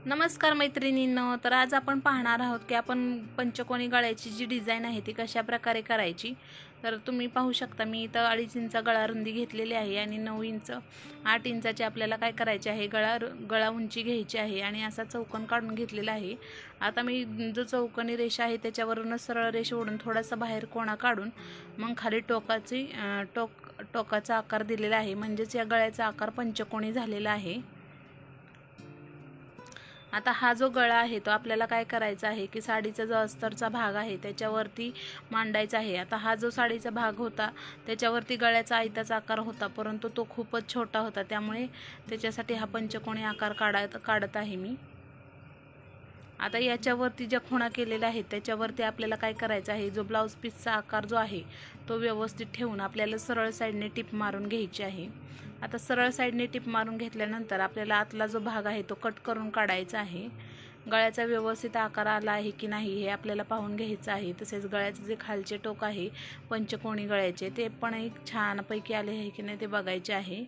नमस्कार मैत्रिणींनो, तर आज आपण पाहणार आहोत की आपण पंचकोनी गळ्याची जी डिझाईन आहे ती कशा प्रकारे करायची। तर तुम्ही पाहू शकता मी इथं 2.5 इंच गळा रुंदी घेतलेली आहे आणि 9 इंच 8 इंचाची आपल्याला काय करायचे आहे, गळा उंची घ्यायची आहे आणि असा चौकोन काढून घेतलेला आहे। आता मी जो चौकोनी रेषा आहे त्याच्यावरूनच सरळ रेषा ओढून थोडासा बाहेर कोणा काढून मग खाली टोकाचा आकार दिलेला आहे, म्हणजेच या गळ्याचा आकार पंचकोनी झालेला आहे। आता हा जो गळा आहे तो आपल्याला काय करायचा आहे की साडीचा जो अस्तरचा भाग आहे त्याच्यावरती मांडायचा आहे। आता हा जो साडीचा भाग होता त्याच्यावरती गळ्याचा आयताचा आकार होता, परंतु तो खूपच छोटा होता, त्यामुळे त्याच्यासाठी हा पंचकोनी आकार काढत आहे मी। आता याच्यावरती ज्या खुणा केलेल्या आहेत त्याच्यावरती आपल्याला काय करायचं आहे, जो ब्लाउज पीसचा आकार जो आहे तो व्यवस्थित ठेवून आपल्याला सरळ साईडने टिप मारून घ्यायची आहे। आता सरळ साईडने टिप मारून घेतल्यानंतर आपल्याला आतला जो भाग आहे तो कट करून काढायचा आहे। गळ्याचा व्यवस्थित आकार आला आहे की नाही हे आपल्याला पाहून घ्यायचं आहे। तसेच गळ्याचे जे खालचे टोक आहे पंचकोनी गळ्याचे ते पण एक छानपैकी आले आहे की नाही ते बघायचे आहे।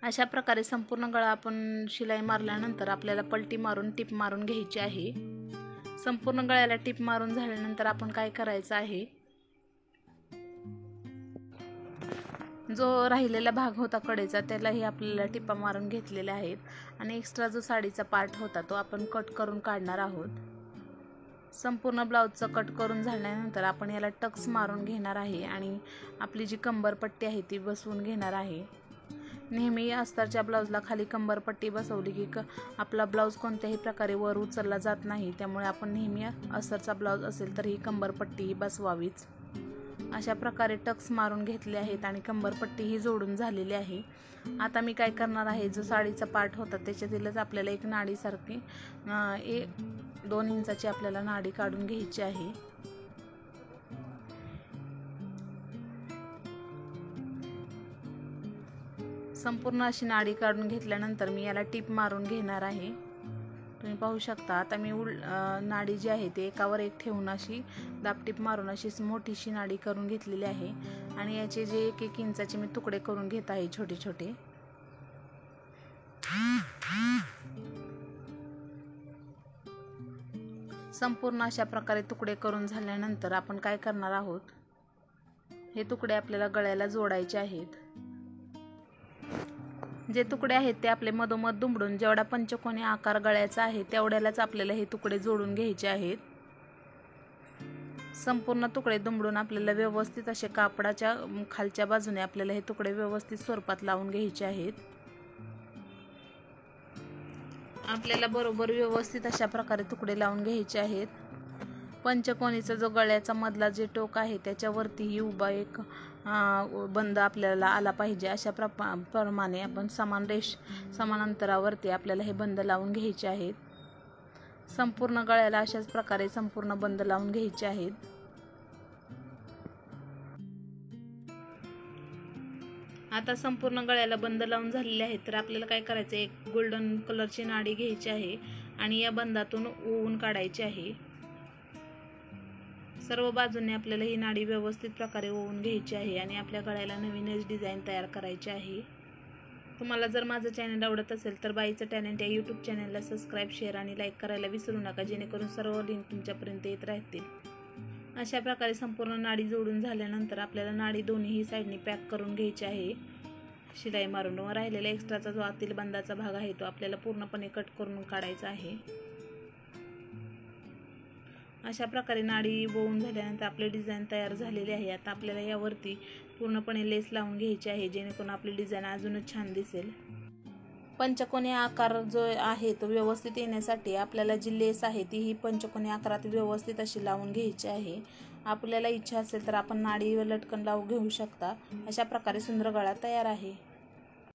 अशा प्रकारे संपूर्ण गळा आपण शिलाई मारल्यानंतर आपल्याला पलटी मारून टिप मारून घ्यायची आहे। संपूर्ण गळ्याला टिप मारून झाल्यानंतर आपण काय करायचं आहे, जो राहिलेला भाग होता कडेचा त्यालाही आपल्याला टिपा मारून घेतलेल्या आहेत आणि एक्स्ट्रा जो साडीचा पार्ट होता तो आपण कट करून काढणार आहोत। संपूर्ण ब्लाउजचा कट करून झाल्यानंतर आपण याला टक्स मारून घेणार आहे आणि आपली जी कंबरपट्टी आहे ती बसवून घेणार आहे। नेहमी अस्तरच्या ब्लाउजला खाली कंबरपट्टी बसवली की आपला ब्लाउज कोणत्याही प्रकारे वर उचलला जात नाही, त्यामुळे आपण नेहमी अस्तरचा ब्लाउज असेल तर ही कंबरपट्टी बसवावीच। अशा प्रकारे टक्स मारून घेतले आहेत आणि कंबरपट्टी ही जोडून झालेली आहे। आता मी काय करणार आहे, जो साडीचा पार्ट होता त्याच्यातीलच आपल्याला एक नाडीसारखी 2 इंचाची आपल्याला नाडी काढून घ्यायची आहे। संपूर्ण अशी नाडी काढून घेतल्यानंतर मी याला टिप मारून घेणार आहे। तुम्ही पाहू शकता आता मी नाडी जी आहे ती एकावर एक ठेवून अशी दाबटीप मारून अशी मोठीशी नाडी करून घेतलेली आहे आणि याचे जे 1-1 इंचाचे मी तुकडे करून घेत आहे छोटे छोटे। संपूर्ण अशा प्रकारे तुकडे करून झाल्यानंतर आपण काय करणार आहोत, हे तुकडे आपल्याला गळ्याला जोडायचे आहेत। जे तुकडे आहेत ते आपले मधोमध दुमडून जेवढा पंचकोनी आकार गळ्याचा आहे तेवढ्यालाच आपल्याला हे तुकडे जोडून घ्यायचे आहेत। संपूर्ण तुकडे दुमडून आपल्याला व्यवस्थित असे कापडाच्या खालच्या बाजूने आपल्याला हे तुकडे व्यवस्थित स्वरूपात लावून घ्यायचे आहेत। आपल्याला बरोबर व्यवस्थित अशा प्रकारे तुकडे लावून घ्यायचे आहेत। पंचकोनीचा जो गळ्याचा मधला जे टोक आहे त्याच्यावरतीही उभा एक बंद आपल्याला आला पाहिजे। अशा प्रमाणे आपण समान अंतरावरती आपल्याला हे बंद लावून घ्यायचे आहेत। संपूर्ण गळ्याला अशाच प्रकारे संपूर्ण बंद लावून घ्यायचे आहेत। आता संपूर्ण गळ्याला बंद लावून झालेले आहेत, तर आपल्याला काय करायचं, एक गोल्डन कलरची नाडी घ्यायची आहे आणि या बंदातून ओवून काढायची आहे। सर्व बाजूंनी आपल्याला ही नाडी व्यवस्थित प्रकारे ओवून घ्यायची आहे आणि आपल्या गळ्याला नवीनच डिझाईन तयार करायची आहे। तुम्हाला जर माझं चॅनल आवडत असेल तर बाईचं टॅलेंट या यूट्यूब चॅनलला सबस्क्राईब, शेअर आणि लाईक करायला विसरू नका, जेणेकरून सर्व लिंक तुमच्यापर्यंत येत राहतील। अशा प्रकारे संपूर्ण नाडी जोडून झाल्यानंतर आपल्याला नाडी दोन्ही साईडनी पॅक करून घ्यायची आहे शिलाई मारून, व राहिलेला एक्स्ट्राचा जो आतील बंदाचा भाग आहे तो आपल्याला पूर्णपणे कट करून काढायचा आहे। अशा प्रकारे नाडी वळून झाल्यानंतर आपली डिझाईन तयार झालेली आहे। आता आपल्याला यावरती पूर्णपणे लेस लावून घ्यायची आहे, जेणेकरून आपली डिझाईन अजूनच छान दिसेल। पंचकोनी आकार जो आहे तो व्यवस्थित येण्यासाठी आपल्याला जी लेस आहे ती ही पंचकोनी आकारात व्यवस्थित अशी लावून घ्यायची आहे। आपल्याला इच्छा असेल तर आपण नाडी व लटकन लावून घेऊ शकता। अशा प्रकारे सुंदर गळा तयार आहे।